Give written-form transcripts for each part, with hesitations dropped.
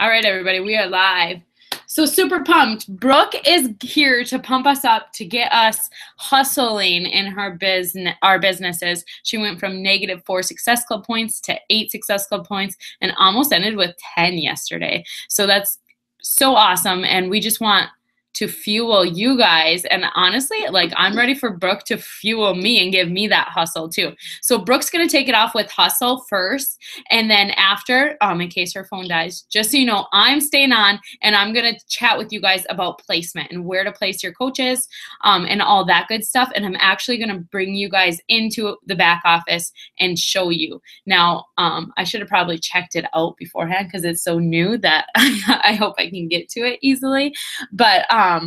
All right, everybody, we are live. So super pumped. Brooke is here to pump us up, to get us hustling in our businesses. She went from -4 Success Club points to 8 Success Club points and almost ended with 10 yesterday. So that's so awesome. And we just want to fuel you guys. And honestly, like, I'm ready for Brooke to fuel me and give me that hustle too. So Brooke's going to take it off with hustle first. And then after, in case her phone dies, just so you know, I'm staying on and I'm going to chat with you guys about placement and where to place your coaches, and all that good stuff. And I'm actually going to bring you guys into the back office and show you. Now, I should have probably checked it out beforehand because it's so new that I hope I can get to it easily. But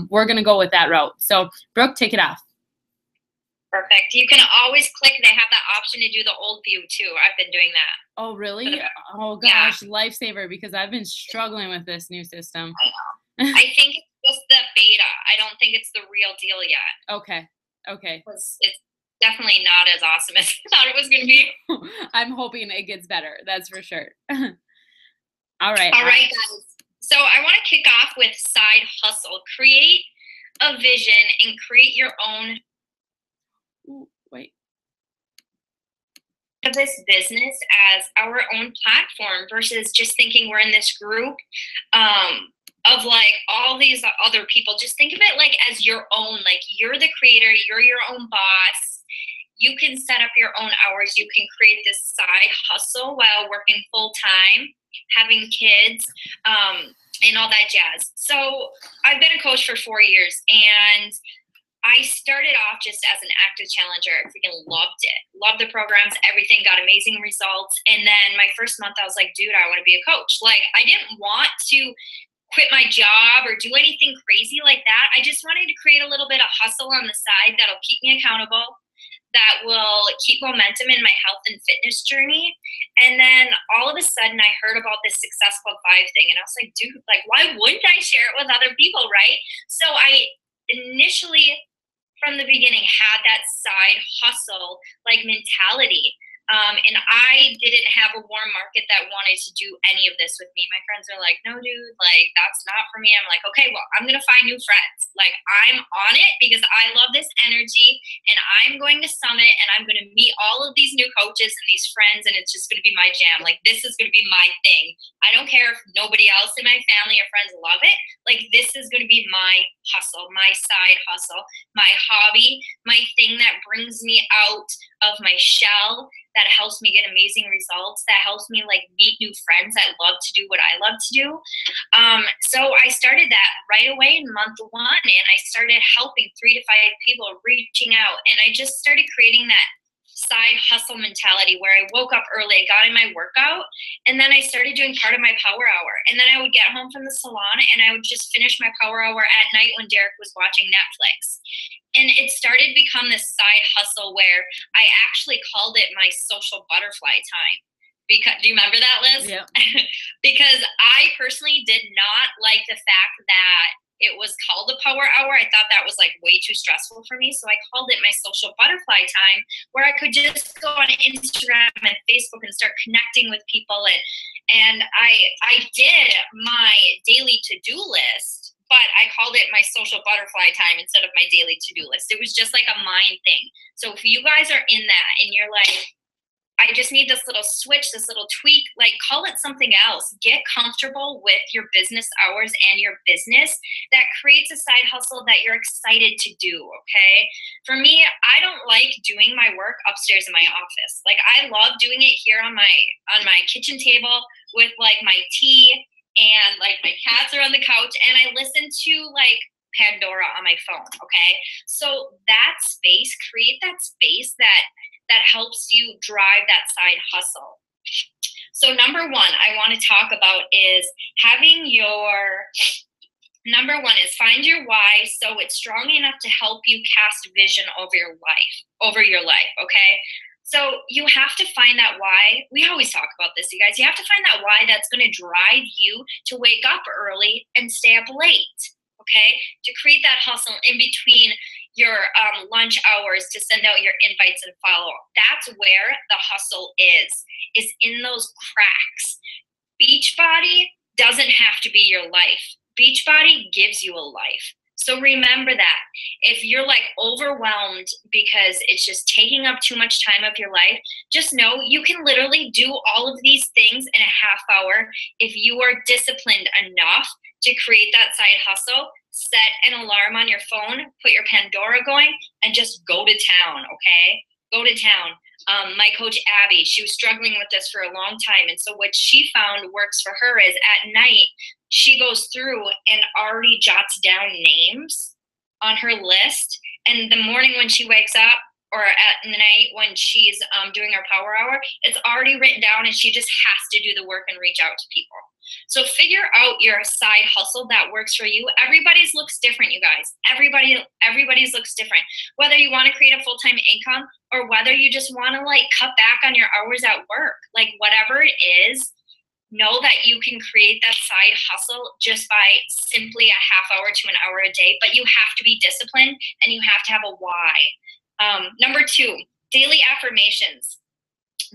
we're going to go with that route. So Brooke, take it off. Perfect. You can always click. They have that option to do the old view too. I've been doing that. Oh, really? Oh, gosh. Yeah. Lifesaver, because I've been struggling with this new system. I know. I think it's just the beta. I don't think it's the real deal yet. Okay. Okay. It's definitely not as awesome as I thought it was going to be. I'm hoping it gets better. That's for sure. All right. All right, guys. So I want to kick off with side hustle. Create a vision and create your own of this business as our own platform versus just thinking we're in this group of like all these other people. Just think of it like as your own, like you're the creator, you're your own boss. You can set up your own hours. You can create this side hustle while working full time, having kids, and all that jazz. So I've been a coach for 4 years, and I started off just as an active challenger. I freaking loved it. Loved the programs, everything, got amazing results. And then my first month, I was like, dude, I want to be a coach. Like, I didn't want to quit my job or do anything crazy like that. I just wanted to create a little bit of hustle on the side that'll keep me accountable, that will keep momentum in my health and fitness journey. And then all of a sudden I heard about this Success Club 5 thing. And I was like, dude, like, why wouldn't I share it with other people, right? So I initially, from the beginning, had that side hustle like mentality. And I didn't have a warm market that wanted to do any of this with me. My friends are like, no, dude, like, that's not for me. I'm like, okay, well, I'm going to find new friends. Like, I'm on it because I love this energy, and I'm going to Summit, and I'm going to meet all of these new coaches and these friends, and it's just going to be my jam. Like, this is going to be my thing. I don't care if nobody else in my family or friends love it. Like, this is going to be my hustle, my side hustle, my hobby, my thing that brings me out of my shell, that helps me get amazing results, that helps me like meet new friends that love to do what I love to do. So I started that right away in month 1, and I started helping 3 to 5 people, reaching out, and I just started creating that side hustle mentality where I woke up early, I got in my workout, and then I started doing part of my power hour. And then I would get home from the salon and I would just finish my power hour at night when Derek was watching Netflix. And it started to become this side hustle where I actually called it my social butterfly time. Because, do you remember that, Liz? Yeah. Because I personally did not like the fact that it was called a power hour. I thought that was like way too stressful for me. So I called it my social butterfly time, where I could just go on Instagram and Facebook and start connecting with people. And I did my daily to-do list, but I called it my social butterfly time instead of my daily to-do list. It was just like a mind thing. So if you guys are in that and you're like, I just need this little switch, this little tweak, like, call it something else. Get comfortable with your business hours and your business. That creates a side hustle that you're excited to do, okay? For me, I don't like doing my work upstairs in my office. Like, I love doing it here on my kitchen table with like my tea, and like my cats are on the couch, and I listen to like Pandora on my phone, okay? So that space, create that space that helps you drive that side hustle. So number 1 I want to talk about is having your, number 1 is find your why so it's strong enough to help you cast vision over your life, okay? So you have to find that why. We always talk about this, you guys. You have to find that why that's going to drive you to wake up early and stay up late, okay? To create that hustle in between your lunch hours, to send out your invites and follow. That's where the hustle is in those cracks. Beachbody doesn't have to be your life. Beachbody gives you a life. So remember that. If you're like overwhelmed because it's just taking up too much time of your life, just know you can literally do all of these things in a half hour if you are disciplined enough to create that side hustle. Set an alarm on your phone, put your Pandora going, and just go to town, okay? Go to town. My coach, Abby, she was struggling with this for a long time. And so what she found works for her is at night, she goes through and already jots down names on her list. And the morning when she wakes up, or at night when she's doing her power hour, it's already written down and she just has to do the work and reach out to people. So figure out your side hustle that works for you. Everybody's looks different, you guys. Everybody's looks different. Whether you want to create a full-time income or whether you just want to like cut back on your hours at work, like whatever it is, know that you can create that side hustle just by simply a half hour to an hour a day, but you have to be disciplined and you have to have a why. Number 2, daily affirmations.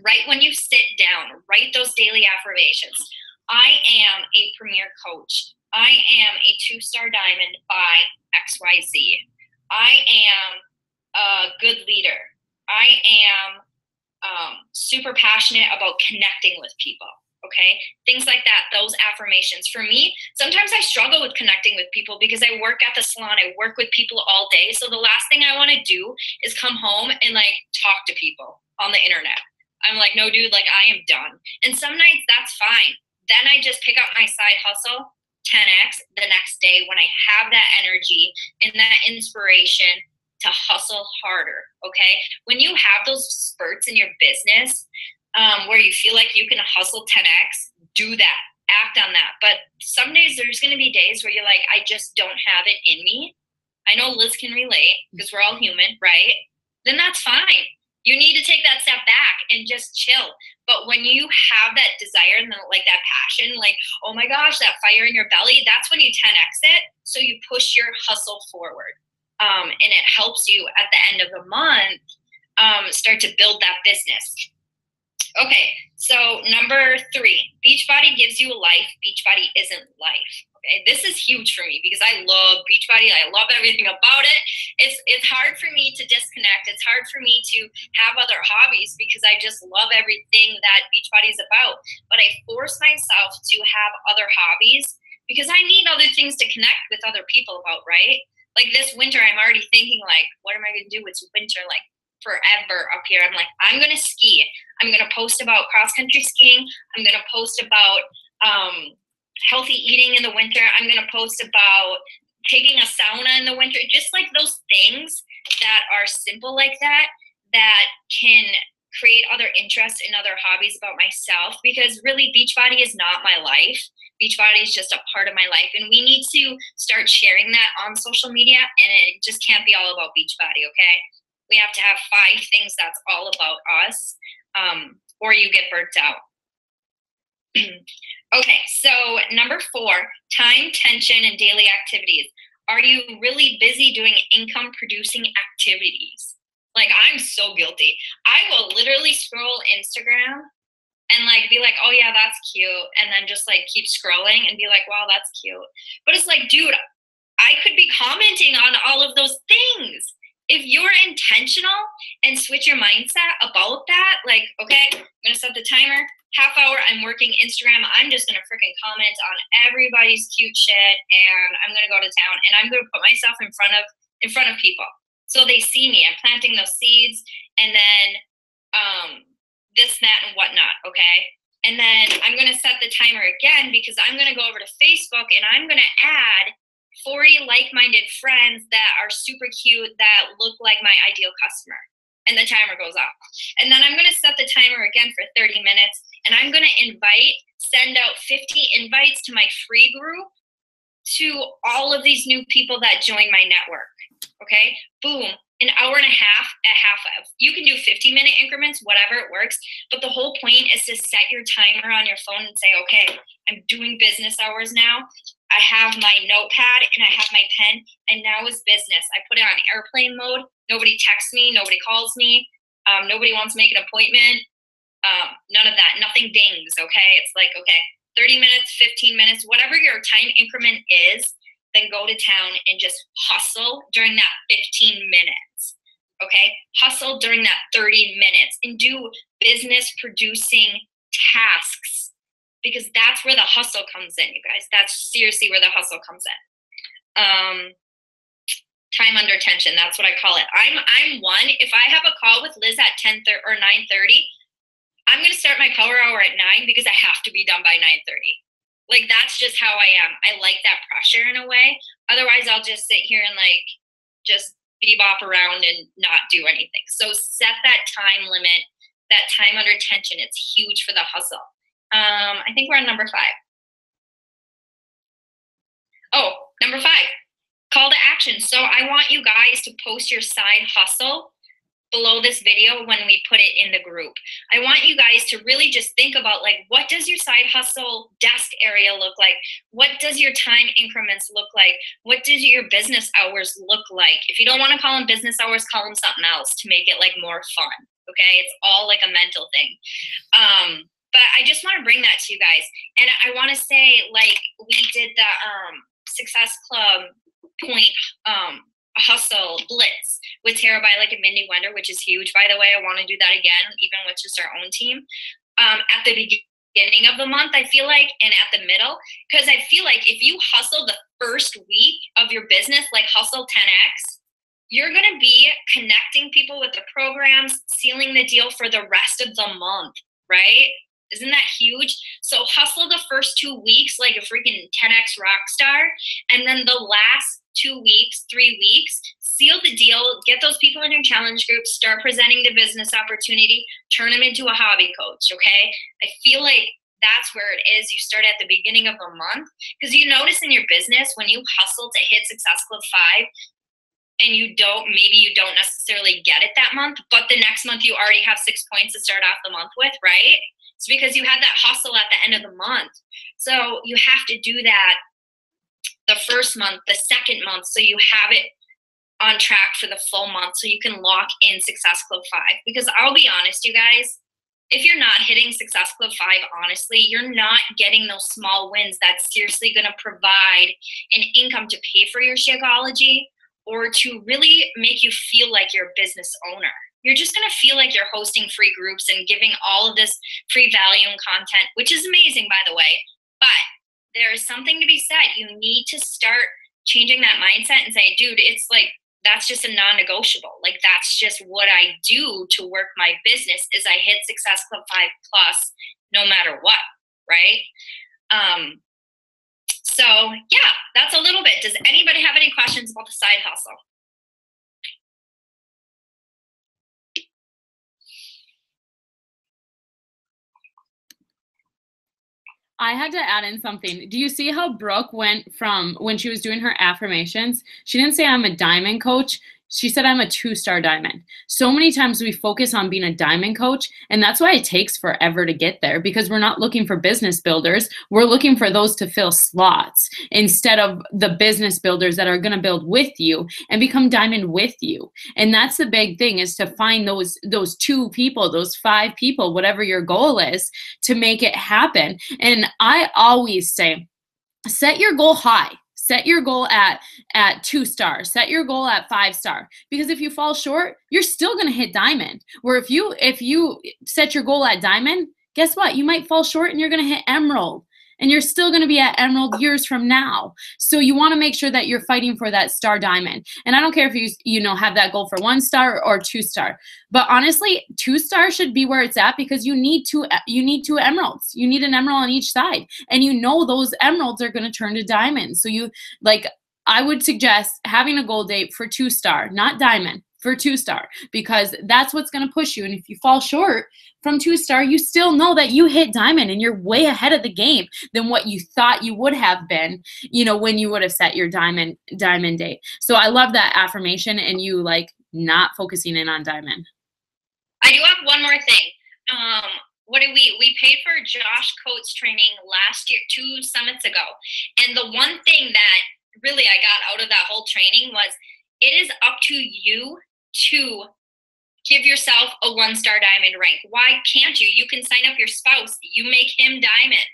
Right when you sit down, write those daily affirmations. I am a premier coach. I am a 2-star diamond by XYZ. I am a good leader. I am super passionate about connecting with people. Okay, things like that, those affirmations. For me, sometimes I struggle with connecting with people because I work at the salon. I work with people all day. So the last thing I want to do is come home and like talk to people on the internet. I'm like, no, dude, like I am done. And some nights that's fine. Then I just pick up my side hustle 10x the next day when I have that energy and that inspiration to hustle harder. Okay, when you have those spurts in your business, where you feel like you can hustle 10x, do that, act on that. But some days there's going to be days where you're like, I just don't have it in me. I know Liz can relate because we're all human, right? Then that's fine. You need to take that step back and just chill. But when you have that desire and like that passion, like, oh my gosh, that fire in your belly, that's when you 10x it. So you push your hustle forward. And it helps you at the end of the month start to build that business. Okay, so number 3, Beachbody gives you a life. Beachbody isn't life. Okay, this is huge for me because I love Beachbody. I love everything about it. It's hard for me to disconnect. It's hard for me to have other hobbies because I just love everything that Beachbody is about. But I force myself to have other hobbies because I need other things to connect with other people about, right? Like this winter, I'm already thinking like, what am I going to do? It's winter, like forever up here. I'm like, I'm going to ski. I'm going to post about cross-country skiing. I'm going to post about healthy eating in the winter. I'm going to post about taking a sauna in the winter. Just like those things that are simple like that, that can create other interests in other hobbies about myself. Because really, Beachbody is not my life. Beachbody is just a part of my life. And we need to start sharing that on social media. And it just can't be all about Beachbody, okay? We have to have 5 things that's all about us. Or you get burnt out. Okay, so number 4, time, tension, and daily activities. Are you really busy doing income producing activities? Like, I'm so guilty. I will literally scroll Instagram and like be like, oh yeah, that's cute. And then just like keep scrolling and be like, wow, that's cute. But it's like, dude, I could be commenting on all of those things. If you're intentional and switch your mindset about that, like, okay, I'm going to set the timer, half hour, I'm working Instagram. I'm just going to freaking comment on everybody's cute shit and I'm going to go to town and I'm going to put myself in front of people. So they see me. I'm planting those seeds and then this, that, and whatnot, okay? And then I'm going to set the timer again because I'm going to go over to Facebook and I'm going to add 40 like-minded friends that are super cute that look like my ideal customer. And the timer goes off. And then I'm going to set the timer again for 30 minutes. And I'm going to send out 50 invites to my free group to all of these new people that join my network. Okay? Boom. An hour and a half at half of. You can do 50-minute increments, whatever it works. But the whole point is to set your timer on your phone and say, okay, I'm doing business hours now. I have my notepad and I have my pen, and now is business. I put it on airplane mode. Nobody texts me. Nobody calls me. Nobody wants to make an appointment. None of that. Nothing dings, okay? It's like, okay, 30 minutes, 15 minutes, whatever your time increment is, then go to town and just hustle during that 15 minutes. Okay? Hustle during that 30 minutes and do business producing tasks, because that's where the hustle comes in, you guys. That's seriously where the hustle comes in. Time under tension, that's what I call it. I'm one, if I have a call with Liz at 10 or 9:30, I'm going to start my power hour at 9 because I have to be done by 9:30. Like, that's just how I am. I like that pressure in a way. Otherwise, I'll just sit here and like just bebop around and not do anything. So set that time limit, that time under tension. It's huge for the hustle. I think we're on number 5. Oh, number 5, call to action. So I want you guys to post your side hustle below this video when we put it in the group. I want you guys to really just think about, like, what does your side hustle desk area look like? What does your time increments look like? What does your business hours look like? If you don't want to call them business hours, call them something else to make it like more fun. Okay, it's all like a mental thing. But I just want to bring that to you guys. And I want to say, like, we did the Success Club Point hustle blitz with Tara Bilek and Mindy Wender, which is huge, by the way. I want to do that again, even with just our own team. At the beginning of the month, I feel like, and at the middle, because I feel like if you hustle the first week of your business, like hustle 10X, you're going to be connecting people with the programs, sealing the deal for the rest of the month, right? Isn't that huge? So hustle the first 2 weeks like a freaking 10X rock star. And then the last 2 weeks, 3 weeks, seal the deal, get those people in your challenge group, start presenting the business opportunity, turn them into a hobby coach, okay? I feel like that's where it is. You start at the beginning of the month, because you notice in your business when you hustle to hit Success Club 5, and maybe you don't necessarily get it that month, but the next month you already have 6 points to start off the month with, right? It's because you had that hustle at the end of the month. So you have to do that the first month, the second month, so you have it on track for the full month so you can lock in Success Club 5. Because I'll be honest, you guys, if you're not hitting Success Club 5, honestly, you're not getting those small wins that's seriously going to provide an income to pay for your Shakeology or to really make you feel like you're a business owner. You're just going to feel like you're hosting free groups and giving all of this free value and content, which is amazing, by the way. But there is something to be said. You need to start changing that mindset and say, dude, it's like, that's just a non-negotiable. Like, that's just what I do to work my business is I hit Success Club 5 plus no matter what, right? So yeah, that's a little bit. Does anybody have any questions about the side hustle? I had to add in something. Do you see how Brooke went from when she was doing her affirmations? She didn't say I'm a diamond coach. She said I'm a 2-star diamond. So many times we focus on being a diamond coach, and that's why it takes forever to get there, because we're not looking for business builders. We're looking for those to fill slots instead of the business builders that are going to build with you and become diamond with you. And that's the big thing, is to find those 2 people, those 5 people, whatever your goal is, to make it happen. And I always say, set your goal high. Set your goal at 2 stars. Set your goal at 5 star. Because if you fall short, you're still going to hit diamond. Where if you set your goal at diamond, guess what? You might fall short and you're going to hit emerald. And you're still going to be at emerald years from now. So you want to make sure that you're fighting for that star diamond. And I don't care if you have that goal for 1 star or 2 star. But honestly, 2 stars should be where it's at, because you need 2 emeralds. You need an emerald on each side. And those emeralds are going to turn to diamonds. So I would suggest having a goal date for 2 star, not diamond, for 2 star, because that's what's going to push you. And if you fall short from 2 star, you still know that you hit diamond and you're way ahead of the game than what you thought you would have been, when you would have set your diamond date. So I love that affirmation, and you not focusing in on diamond. I do have one more thing. What did we paid for Josh Coates training last year, 2 summits ago. And the one thing that really I got out of that whole training was, it is up to you to give yourself a 1-star diamond rank. Why can't you? You can sign up your spouse. You make him diamond.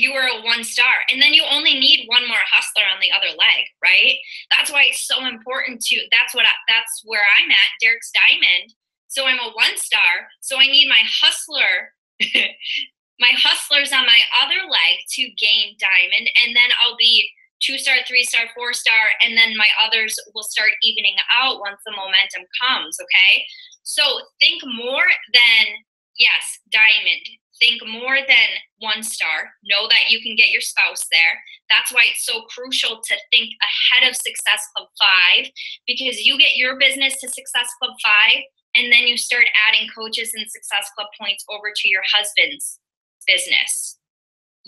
you were a 1-star, and then you only need one more hustler on the other leg, right? That's why it's so important to, that's where I'm at, Derek's Diamond. So I'm a 1-star, so I need my hustler, my hustlers on my other leg to gain diamond, and then I'll be 2-star, 3-star, 4-star, and then my others will start evening out once the momentum comes, okay? So think more than, yes, diamond. Think more than 1-star. Know that you can get your spouse there. That's why it's so crucial to think ahead of Success Club 5, because you get your business to Success Club 5, and then you start adding coaches and Success Club points over to your husband's business.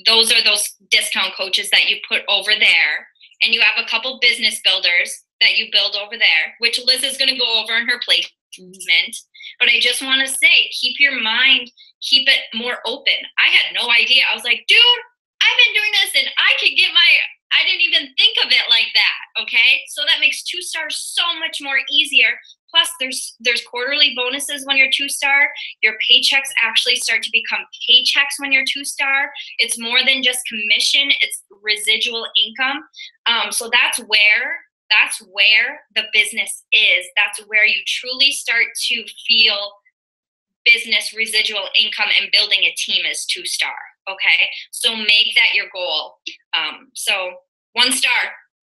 Those are those discount coaches that you put over there, and you have a couple business builders that you build over there, which Liz is going to go over in her placement. But I just want to say, keep your mind, keep it more open. I had no idea. I was like, dude, I've been doing this and I could get I didn't even think of it like that. Okay. So that makes 2-stars so much more easier. Plus there's quarterly bonuses when you're 2-star. Your paychecks actually start to become paychecks when you're 2-star. It's more than just commission, it's residual income. So that's where the business is. That's where you truly start to feel business residual income and building a team as 2-star. Okay. So make that your goal. So 1-star.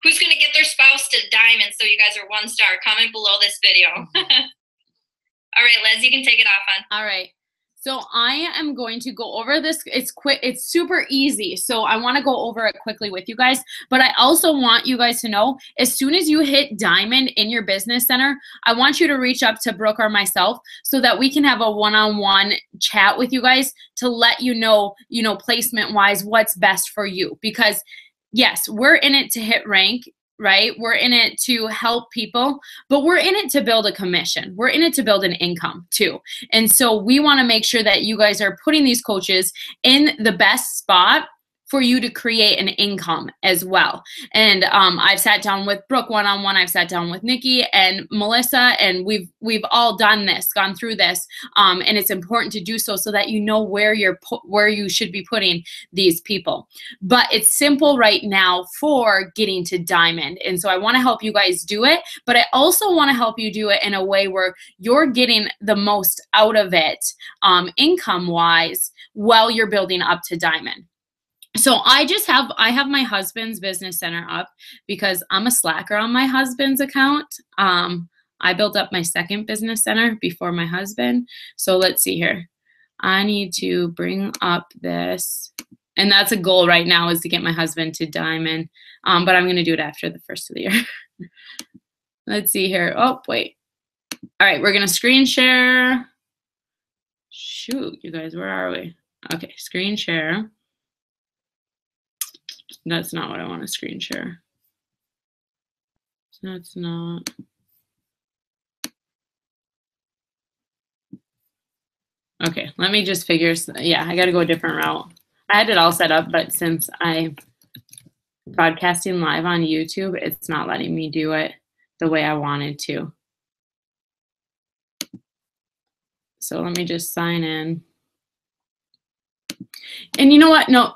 Who's going to get their spouse to diamond so you guys are 1-star? Comment below this video. All right, Liz, you can take it off on. All right. So I am going to go over this. It's quick. It's super easy. So I want to go over it quickly with you guys. But I also want you guys to know, as soon as you hit diamond in your business center, I want you to reach up to Brooke or myself so that we can have a one-on-one chat with you guys to let you know, placement-wise, what's best for you. Because yes, we're in it to hit rank, right? We're in it to help people, but we're in it to build a commission. We're in it to build an income too. And so we want to make sure that you guys are putting these coaches in the best spot for you to create an income as well. And I've sat down with Brooke one-on-one. I've sat down with Nikki and Melissa, and we've all done this, gone through this. And it's important to do so that you know where you should be putting these people. But it's simple right now for getting to diamond. And so I want to help you guys do it, but I also want to help you do it in a way where you're getting the most out of it income-wise while you're building up to diamond. So I have my husband's business center up because I'm a slacker on my husband's account. I built up my second business center before my husband. So let's see here. I need to bring up this. And that's a goal right now, is to get my husband to diamond. But I'm going to do it after the first of the year. Let's see here. Oh, wait. All right, we're going to screen share. Shoot, you guys, where are we? Okay, screen share. That's not what I want to screen share. That's not. Okay, let me just figure. Yeah, I got to go a different route. I had it all set up, but since I'm broadcasting live on YouTube, it's not letting me do it the way I wanted to. So let me just sign in. And you know what? No.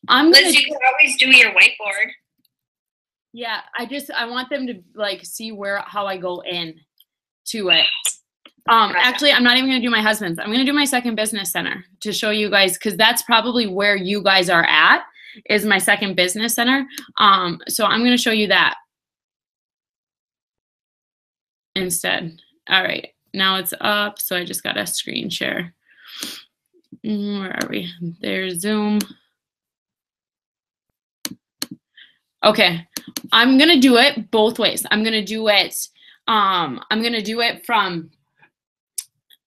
Liz, you can always do your whiteboard. Yeah, I want them to see how I go in to it. Actually, I'm not even going to do my husband's. I'm going to do my second business center to show you guys, because that's probably where you guys are at, is my second business center. So I'm going to show you that instead. All right, now it's up. So I just got a screen share. Where are we? There's Zoom. Okay, I'm gonna do it both ways. I'm gonna do it from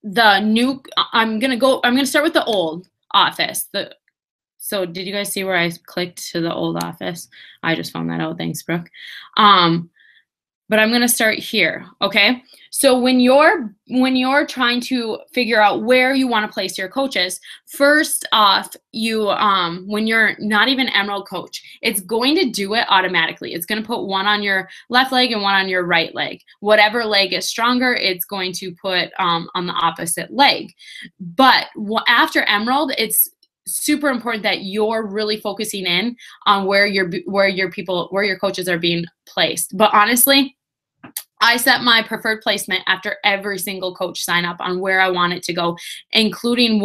the new. I'm gonna start with the old office. So did you guys see where I clicked to the old office? I just found that out. Thanks, Brooke. But I'm gonna start here. Okay. So when you're trying to figure out where you want to place your coaches, first off, when you're not even Emerald coach, it's going to do it automatically. It's going to put one on your left leg and one on your right leg. Whatever leg is stronger, it's going to put on the opposite leg. But after Emerald, it's super important that you're really focusing in on where your coaches are being placed. But honestly, I set my preferred placement after every single coach sign up on where I want it to go, including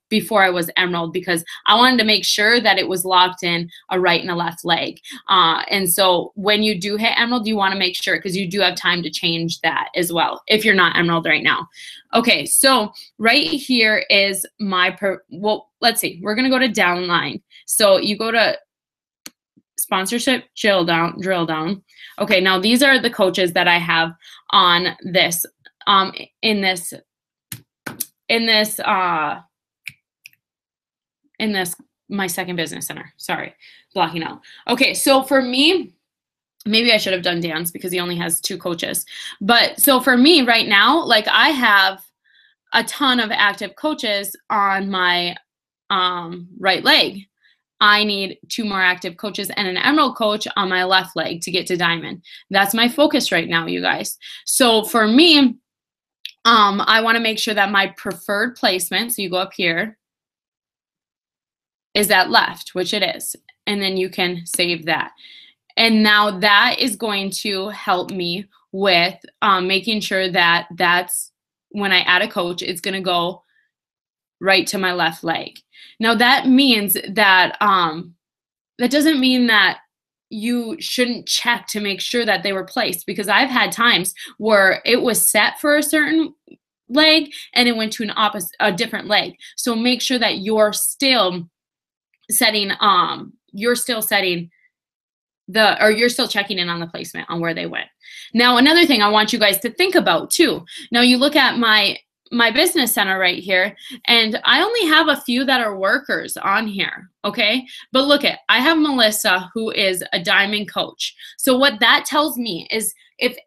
before I was Emerald, because I wanted to make sure that it was locked in a right and a left leg. And so when you do hit Emerald, you want to make sure, because you do have time to change that as well if you're not Emerald right now. Okay, so right here is let's see. We're going to go to downline. So you go to sponsorship drill down. Okay, now these are the coaches that I have on this in this my second business center. Sorry, blocking out. Okay, so for me, maybe I should have done Dan's because he only has 2 coaches. But so for me right now, like I have a ton of active coaches on my right leg. I need 2 more active coaches and an Emerald coach on my left leg to get to Diamond. That's my focus right now, you guys. So for me, I want to make sure that my preferred placement, so you go up here, is at left, which it is. And then you can save that. And now that is going to help me with making sure that that's when I add a coach, it's going to go right to my left leg. Now that means that that doesn't mean that you shouldn't check to make sure that they were placed, because I've had times where it was set for a certain leg and it went to a different leg. So make sure that you're still setting you're still checking in on the placement on where they went. Now another thing I want you guys to think about too. Now you look at my business center right here, and I only have a few that are workers on here, okay? But look I have Melissa, who is a Diamond coach. So what that tells me is if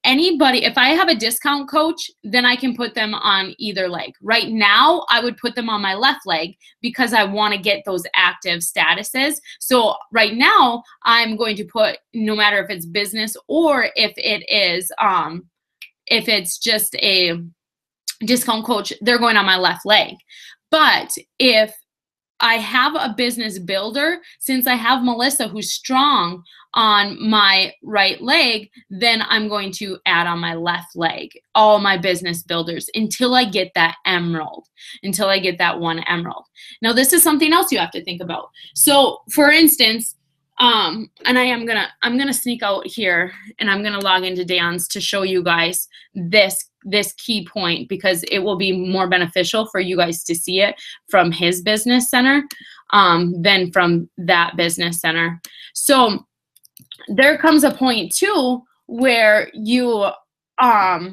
I have a discount coach, then I can put them on either leg. Right now, I would put them on my left leg because I want to get those active statuses. So right now, I'm going to put, no matter if it's business or if it's just a discount coach, they're going on my left leg. But if I have a business builder, since I have Melissa who's strong on my right leg, then I'm going to add on my left leg all my business builders until I get that Emerald, until I get that 1 Emerald. Now this is something else you have to think about. So for instance, and I'm gonna sneak out here and I'm gonna log into Dan's to show you guys this key point, because it will be more beneficial for you guys to see it from his business center than from that business center. So there comes a point too where you get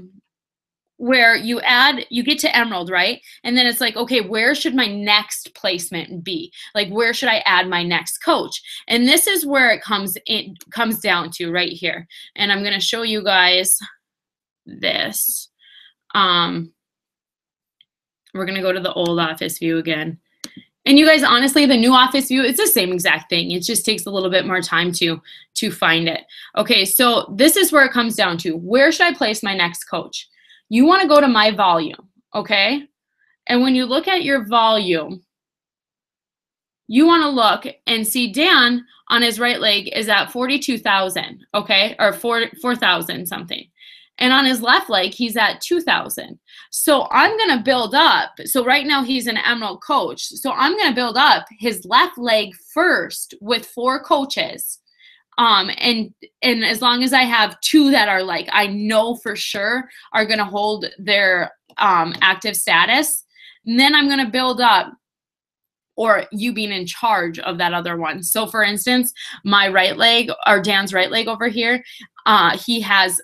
to Emerald, right? And then it's like, okay, where should my next placement be? Like, where should I add my next coach? And this is where it comes down to right here. And I'm going to show you guys this. We're going to go to the old office view again. And you guys, honestly, the new office view, it's the same exact thing. It just takes a little bit more time to find it. Okay, so this is where it comes down to. Where should I place my next coach? You want to go to my volume, okay? And when you look at your volume, you want to look and see Dan on his right leg is at 42,000, okay? Or 4,000 something. And on his left leg, he's at 2,000. So I'm going to build up. So right now he's an Emerald coach. So I'm going to build up his left leg first with 4 coaches. And as long as I have 2 that are like, I know for sure are going to hold their active status, and then I'm going to build up, or you being in charge of that other one. So for instance, my right leg, or Dan's right leg over here, he has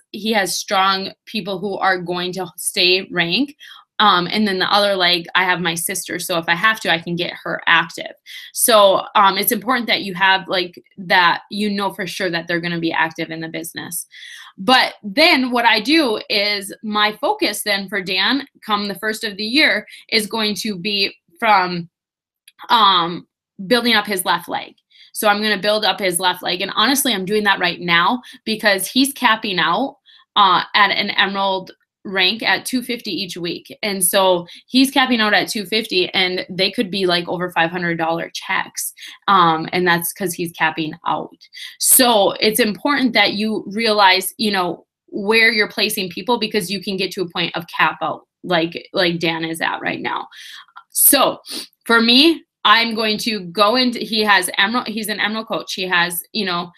strong people who are going to stay rank. And then the other leg, I have my sister. So if I have to, I can get her active. So it's important that you have like that, you know for sure that they're going to be active in the business. But then what I do is my focus then for Dan come the first of the year is going to be from building up his left leg. So I'm going to build up his left leg. And honestly, I'm doing that right now because he's capping out at an Emerald rank at 250 each week. And so he's capping out at 250, and they could be like over $500 checks. And that's because he's capping out. So it's important that you realize, you know, where you're placing people, because you can get to a point of cap out like Dan is at right now. So for me, I'm going to go into, he's an Emerald coach. He has, you know,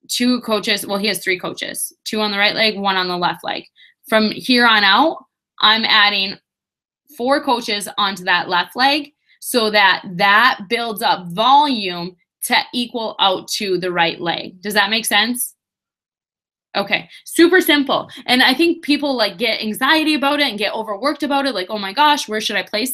2 coaches. Well, he has 3 coaches, 2 on the right leg, 1 on the left leg. From here on out, I'm adding 4 coaches onto that left leg so that that builds up volume to equal out to the right leg. Does that make sense? Okay, super simple. And I think people like get anxiety about it and get overworked about it. Like, oh my gosh, where should I place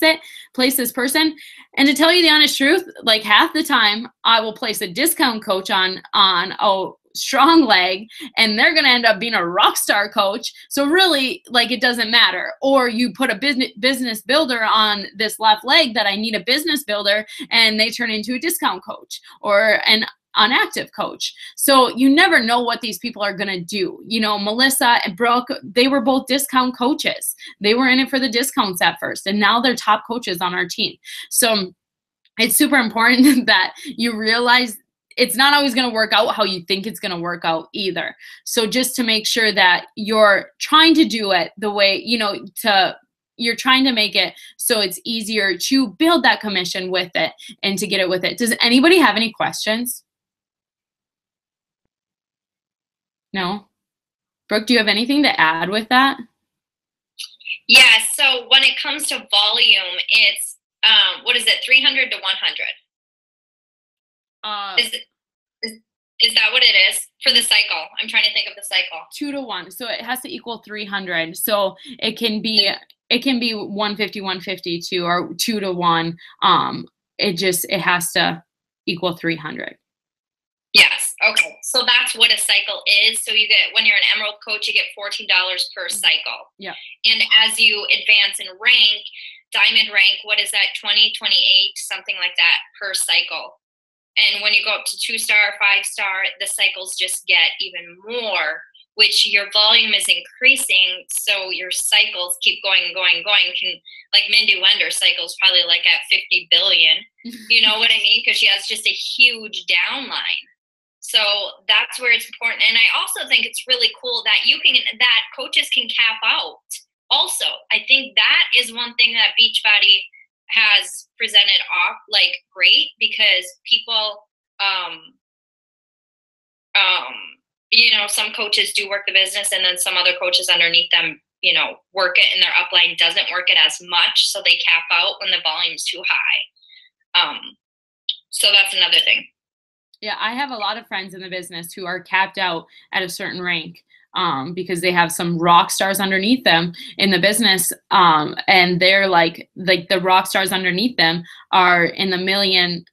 this person? And to tell you the honest truth, like half the time I will place a discount coach on a strong leg, and they're going to end up being a rock star coach. So really, like, it doesn't matter. Or you put a business builder on this left leg that I need a business builder, and they turn into a discount coach or an unactive coach. So you never know what these people are going to do. You know, Melissa and Brooke, they were both discount coaches. They were in it for the discounts at first, and now they're top coaches on our team. So it's super important that you realize it's not always going to work out how you think it's going to work out either. So just to make sure that you're trying to do it the way, you know, you're trying to make it so it's easier to build that commission with it and to get it with it. Does anybody have any questions? No? Brooke, do you have anything to add with that? Yeah, so when it comes to volume, it's, what is it, 300 to 100? Is that what it is for the cycle? I'm trying to think of the cycle. 2 to 1. So it has to equal 300. So it can be 150, 152, or 2 to 1. It has to equal 300. Yes. Okay. So that's what a cycle is. So you get, when you're an Emerald coach, you get $14 per cycle. Yeah. And as you advance in rank, Diamond rank, what is that? 20, 28, something like that per cycle. And when you go up to 2-star, 5-star, the cycles just get even more, which your volume is increasing. So your cycles keep going and going and going. Like Mindy Wender's cycles probably like at 50 billion. You know what I mean? Because she has just a huge downline. So that's where it's important. And I also think it's really cool that that coaches can cap out. Also, I think that is one thing that Beachbody has presented off like great, because people, you know, some coaches do work the business, and then some other coaches underneath them, you know, work it, and their upline doesn't work it as much. So they cap out when the volume's too high. So that's another thing. Yeah, I have a lot of friends in the business who are capped out at a certain rank because they have some rock stars underneath them in the business. And they're like the rock stars underneath them are in the $1 million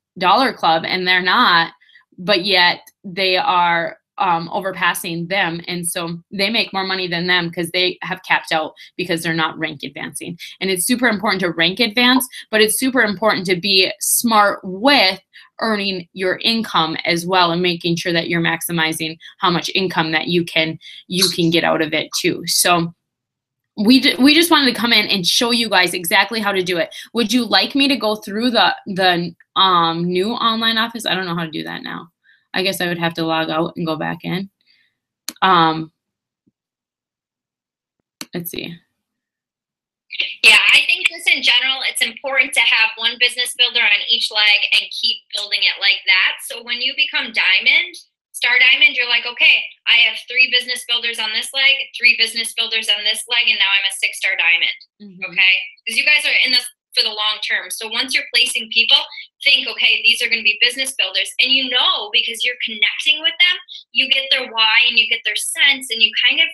club, and they're not, but yet they are overpassing them. And so they make more money than them because they have capped out because they're not rank advancing. And it's super important to rank advance, but it's super important to be smart with earning your income as well, and making sure that you're maximizing how much income that you can get out of it too. So we just wanted to come in and show you guys exactly how to do it. Would you like me to go through the new online office? I don't know how to do that now. I guess I would have to log out and go back in. Let's see. Yeah, I think just in general, it's important to have one business builder on each leg and keep building it like that. So when you become Diamond, Star Diamond, you're like, okay, I have 3 business builders on this leg, 3 business builders on this leg, and now I'm a 6-star Diamond. Mm-hmm. Okay? Because you guys are in this for the long term. So once you're placing people, think, okay, these are going to be business builders. And you know, because you're connecting with them, you get their why and you get their sense, and you kind of,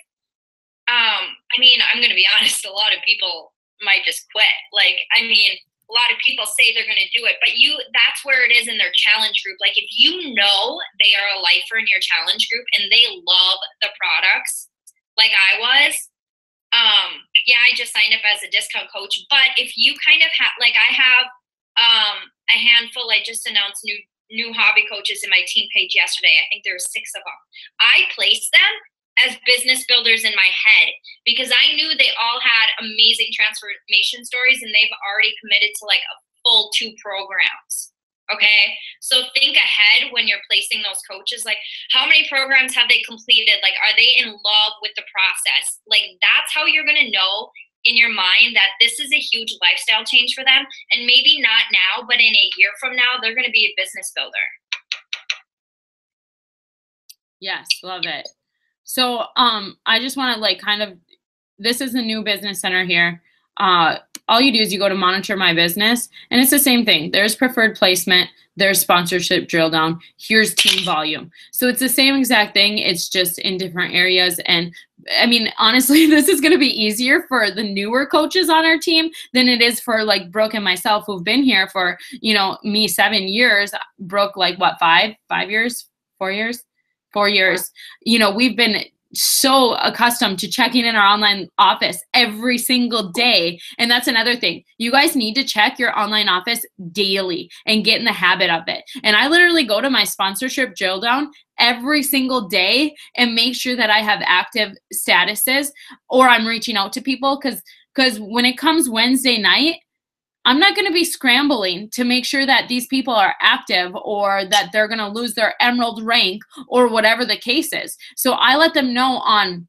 I mean, I'm going to be honest, a lot of people might just quit. Like, I mean, a lot of people say they're going to do it, but that's where it is in their challenge group. Like, if you know they are a lifer in your challenge group and they love the products like I was, yeah, I just signed up as a discount coach. But if you kind of have, like, I have a handful, I just announced new hobby coaches in my team page yesterday. I think there were 6 of them. I placed them as business builders in my head, because I knew they all had amazing transformation stories and they've already committed to like a full 2 programs. Okay. So think ahead when you're placing those coaches, like how many programs have they completed? Like, are they in love with the process? Like, that's how you're going to know in your mind that this is a huge lifestyle change for them. And maybe not now, but in a year from now, they're going to be a business builder. Yes. Love it. So, I just want to like kind of, this is the new business center here. All you do is you go to monitor my business, and it's the same thing. There's preferred placement, there's sponsorship drill down, here's team volume. So it's the same exact thing. It's just in different areas. And I mean, honestly, this is going to be easier for the newer coaches on our team than it is for like Brooke and myself, who've been here for, you know, me 7 years, Brooke, like what, 5 years, 4 years, 4 years. You know, we've been so accustomed to checking in our online office every single day. And that's another thing. You guys need to check your online office daily and get in the habit of it. And I literally go to my sponsorship drill down every single day and make sure that I have active statuses, or I'm reaching out to people, because when it comes Wednesday night, I'm not going to be scrambling to make sure that these people are active or that they're going to lose their emerald rank or whatever the case is. So I let them know on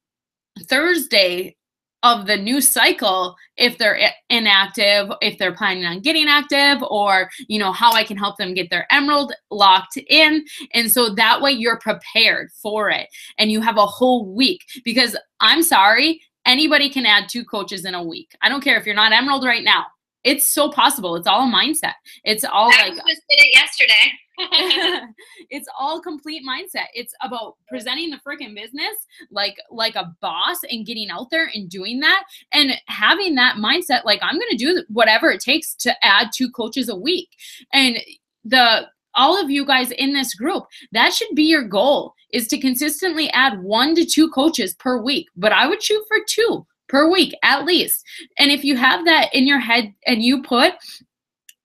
Thursday of the new cycle if they're inactive, if they're planning on getting active, or, you know, how I can help them get their emerald locked in. And so that way you're prepared for it and you have a whole week, because I'm sorry, anybody can add 2 coaches in a week. I don't care if you're not emerald right now. It's so possible. It's all a mindset. It's all I just did it yesterday. It's all complete mindset. It's about presenting the freaking business like a boss and getting out there and doing that and having that mindset. Like, I'm going to do whatever it takes to add 2 coaches a week. And all of you guys in this group, that should be your goal, is to consistently add 1 to 2 coaches per week. But I would shoot for 2 per week at least. And if you have that in your head and you put,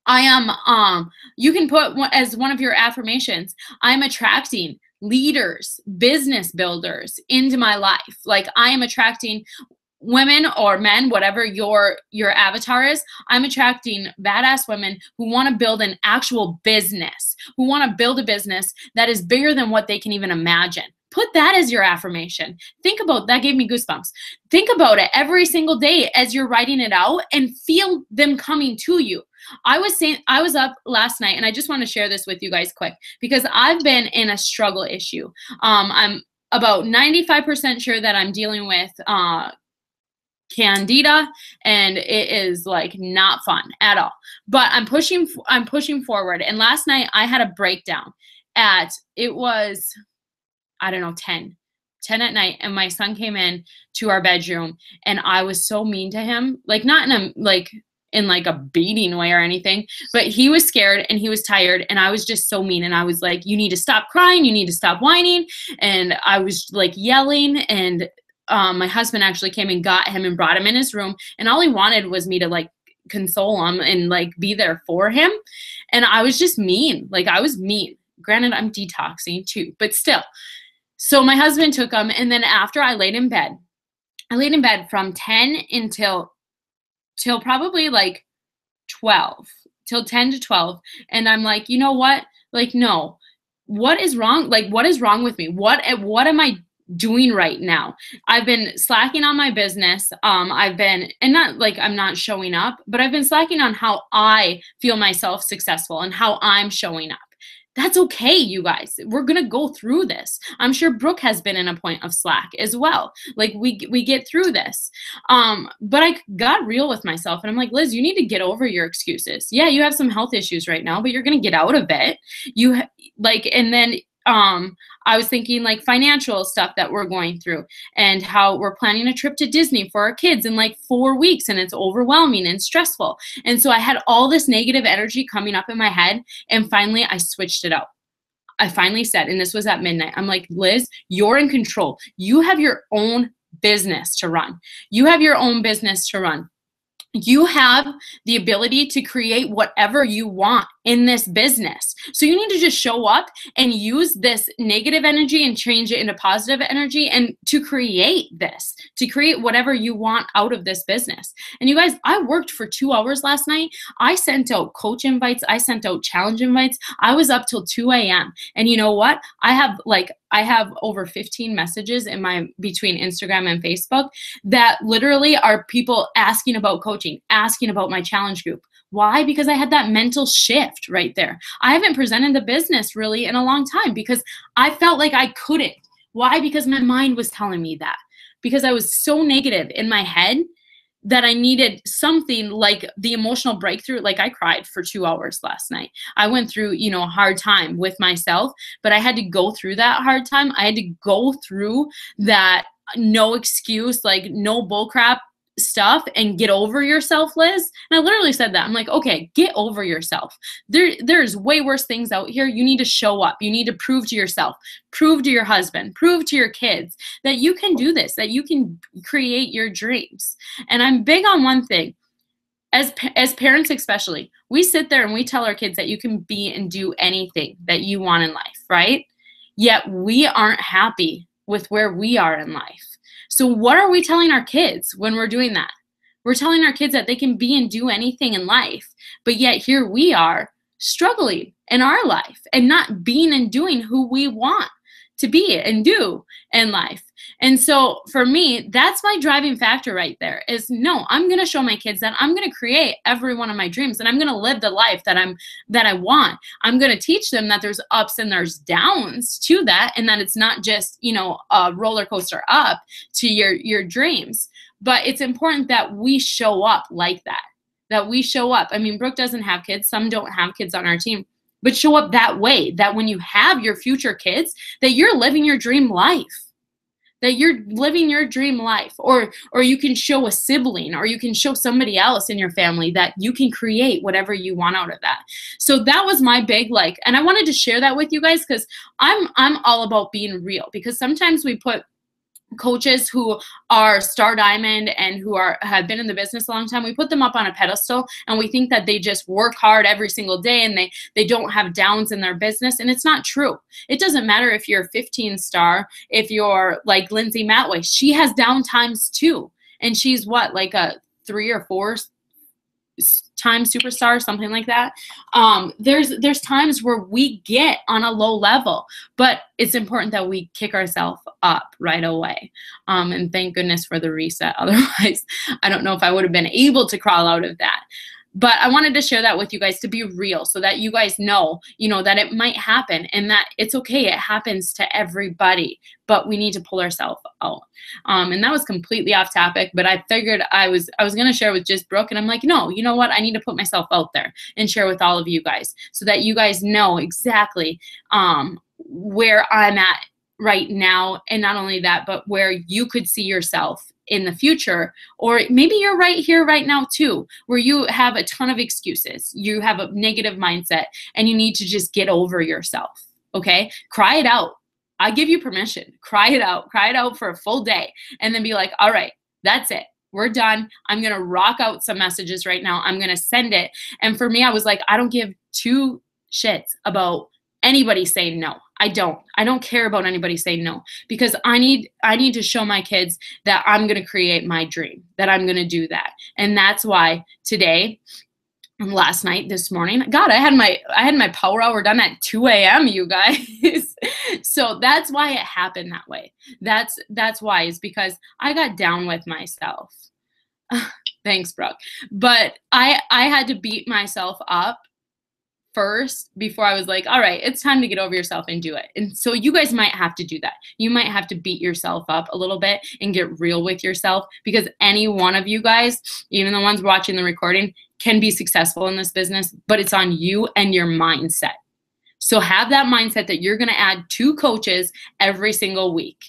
you can put as one of your affirmations, I'm attracting leaders, business builders into my life. Like, I am attracting women or men, whatever your avatar is. I'm attracting badass women who want to build an actual business, who want to build a business that is bigger than what they can even imagine. Put that as your affirmation. Think about that. Gave me goosebumps. Think about it every single day as you're writing it out and feel them coming to you. I was up last night, and I just want to share this with you guys quick, because I've been in a struggle issue. I'm about 95% sure that I'm dealing with candida, and it is like not fun at all. But I'm pushing forward. And last night I had a breakdown it was, I don't know, 10 at night. And my son came in to our bedroom, and I was so mean to him, like not in a beating way or anything, but he was scared and he was tired, and I was just so mean. And I was like, you need to stop crying. You need to stop whining. And I was like yelling, and my husband actually came and got him and brought him in his room. And all he wanted was me to like console him and like be there for him. And I was just mean. Like, I was mean. Granted, I'm detoxing too, but still. So my husband took him, and then after I laid in bed from 10 until probably like 12, till 10 to 12. And I'm like, you know what? Like, no, what is wrong? Like, what is wrong with me? What am I doing right now? I've been slacking on my business. And not like I'm not showing up, but I've been slacking on how I feel myself successful and how I'm showing up. That's okay, you guys. We're going to go through this. I'm sure Brooke has been in a point of slack as well. Like, we get through this. But I got real with myself, and I'm like, Liz, you need to get over your excuses. Yeah, you have some health issues right now, but you're going to get out of it. And then I was thinking like financial stuff that we're going through, and how we're planning a trip to Disney for our kids in like 4 weeks, and it's overwhelming and stressful. And so I had all this negative energy coming up in my head, and finally I switched it out. I finally said, and this was at midnight, I'm like, Liz, you're in control. You have your own business to run. You have your own business to run. You have the ability to create whatever you want. in this business. So you need to just show up and use this negative energy and change it into positive energy, and to create whatever you want out of this business. And you guys, I worked for 2 hours last night. I sent out coach invites. I sent out challenge invites. I was up till 2 a.m. And you know what? I have over 15 messages between Instagram and Facebook that literally are people asking about coaching, asking about my challenge group. Why? Because I had that mental shift right there. I haven't presented the business really in a long time because I felt like I couldn't. Why? Because my mind was telling me that. Because I was so negative in my head that I needed something like the emotional breakthrough. Like I cried for 2 hours last night. I went through, a hard time with myself, but I had to go through that hard time. I had to go through that no excuse, like no bullcrap stuff and get over yourself, Liz. And I literally said that. I'm like, okay, get over yourself. There's way worse things out here. You need to show up. You need to prove to yourself, prove to your husband, prove to your kids that you can do this, that you can create your dreams. And I'm big on one thing. As parents especially, we sit there and we tell our kids that you can be and do anything that you want in life, right? Yet we aren't happy with where we are in life. So what are we telling our kids when we're doing that? We're telling our kids that they can be and do anything in life, but yet here we are struggling in our life and not being and doing who we want to be and do in life. And so for me, that's my driving factor right there is no, I'm going to show my kids that I'm going to create every one of my dreams and I'm going to live the life that I want. I'm going to teach them that there's ups and there's downs to that, and that it's not just, a roller coaster up to your dreams. But it's important that we show up like that we show up. I mean, Brooke doesn't have kids. Some don't have kids on our team. But show up that way, that when you have your future kids, that you're living your dream life. That you're living your dream life. Or you can show a sibling, or you can show somebody else in your family that you can create whatever you want out of that. So that was my big and I wanted to share that with you guys because I'm all about being real. Because sometimes we put coaches who are star diamond and who have been in the business a long time, we put them up on a pedestal and we think that they just work hard every single day and they don't have downs in their business. And it's not true. It doesn't matter if you're a 15 star, if you're like Lindsay Matway, she has down times too. And she's like a 3 or 4 time superstar, something like that. There's times where we get on a low level, but it's important that we kick ourselves up right away. And thank goodness for the reset. Otherwise, I don't know if I would have been able to crawl out of that. But I wanted to share that with you guys to be real so that you guys know, that it might happen and that it's okay. It happens to everybody, but we need to pull ourselves out. And that was completely off topic, but I figured I was going to share with just Brooke, and I'm like, no, you know what? I need to put myself out there and share with all of you guys so that you guys know exactly where I'm at right now. And not only that, but where you could see yourself in the future, or maybe you're right here right now too, where you have a ton of excuses, you have a negative mindset, and you need to just get over yourself. Okay, cry it out. I give you permission. Cry it out for a full day, and then be like, all right, that's it. We're done. I'm going to rock out some messages right now. I'm going to send it. And for me, I was like, I don't give 2 shits about anybody saying no. I don't care about anybody saying no, because I need to show my kids that I'm going to create my dream, that I'm going to do that. And that's why today, last night, this morning, God, I had my power hour done at 2 a.m., you guys. So that's why it happened that way. That's why, is because I got down with myself. Thanks, Brooke. But I had to beat myself up first before I was like, all right, it's time to get over yourself and do it. And so you guys might have to do that. You might have to beat yourself up a little bit and get real with yourself, because any one of you guys, even the ones watching the recording, can be successful in this business, but it's on you and your mindset. So have that mindset that you're going to add 2 coaches every single week.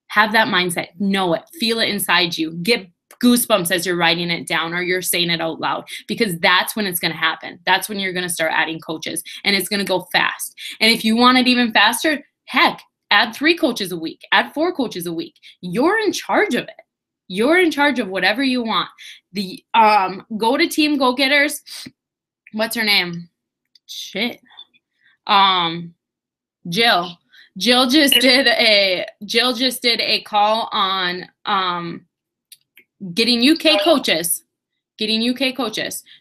Have that mindset. Know it. Feel it inside you. Get goosebumps as you're writing it down or you're saying it out loud, because that's when it's going to happen. That's when you're going to start adding coaches, and it's going to go fast. And if you want it even faster, heck, add 3 coaches a week, add 4 coaches a week. You're in charge of it. You're in charge of whatever you want. The go to Team Go Getters. What's her name? shit. Jill just did a call on getting UK coaches.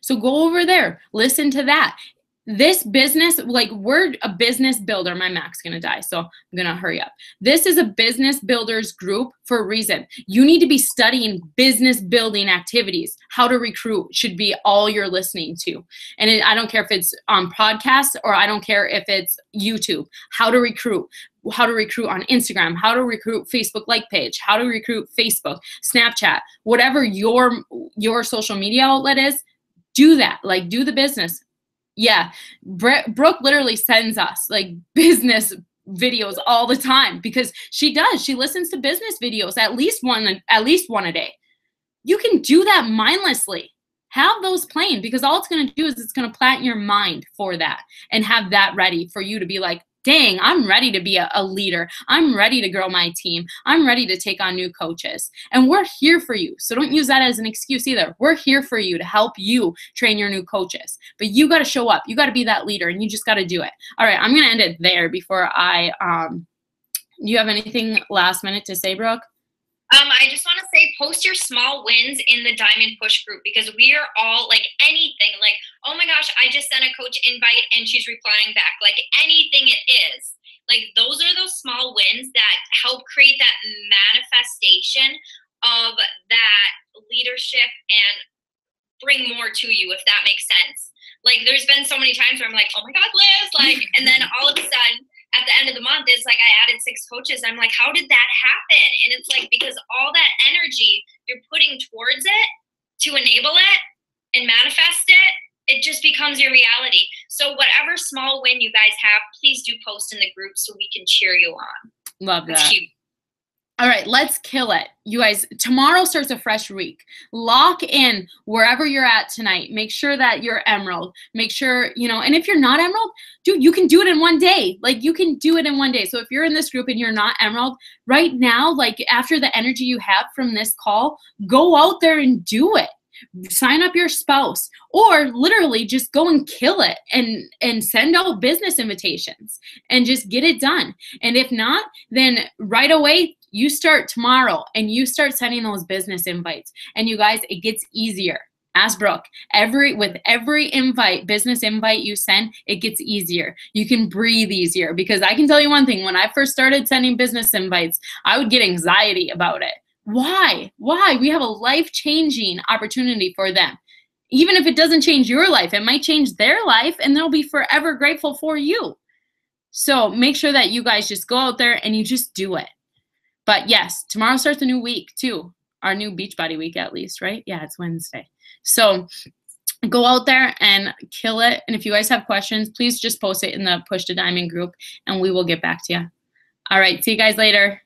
So go over there, listen to that. This business, like, we're a business builder. My Mac's gonna die, so I'm gonna hurry up. This is a business builders group for a reason. You need to be studying business building activities. How to recruit should be all you're listening to. And I don't care if it's on podcasts or I don't care if it's YouTube. How to recruit on Instagram, how to recruit Facebook like page, how to recruit Facebook, Snapchat, whatever your social media outlet is, do that. Like, do the business. Yeah, Brooke literally sends us like business videos all the time because she listens to business videos at least one a day. You can do that mindlessly. Have those playing, because all it's going to do is it's going to plant your mind for that and have that ready for you to be like, dang, I'm ready to be a leader. I'm ready to grow my team. I'm ready to take on new coaches. And we're here for you. So don't use that as an excuse either. We're here for you to help you train your new coaches. But you got to show up. You got to be that leader, and you just got to do it. All right, I'm going to end it there before I do you have anything last minute to say, Brooke? I just want to say, post your small wins in the Diamond Push group, because we are all like anything, like, oh my gosh, I just sent a coach invite and she's replying back, like anything it is. Like, those are those small wins that help create that manifestation of that leadership and bring more to you, if that makes sense. Like, there's been so many times where I'm like, oh my God, Liz, like, and then all of a sudden, at the end of the month, it's like I added 6 coaches. I'm like, how did that happen? And it's like, because all that energy you're putting towards it to enable it and manifest it, it just becomes your reality. So whatever small win you guys have, please do post in the group so we can cheer you on. Love that. All right, let's kill it. You guys, tomorrow starts a fresh week. Lock in wherever you're at tonight. Make sure that you're Emerald. Make sure, and if you're not Emerald, dude, you can do it in one day. Like, you can do it in one day. So if you're in this group and you're not Emerald, right now, like, after the energy you have from this call, go out there and do it. Sign up your spouse, or literally just go and kill it and send out business invitations and just get it done. And if not, then right away, you start tomorrow and you start sending those business invites. And you guys, it gets easier. Ask Brooke. With every business invite you send, it gets easier. You can breathe easier, because I can tell you one thing. When I first started sending business invites, I would get anxiety about it. Why? We have a life-changing opportunity for them. Even if it doesn't change your life, it might change their life, and they'll be forever grateful for you. So make sure that you guys just go out there and you just do it. But yes, tomorrow starts a new week too. Our new Beachbody week, at least, right? Yeah, it's Wednesday. So go out there and kill it. And if you guys have questions, please just post it in the Push to Diamond group and we will get back to you. All right, see you guys later.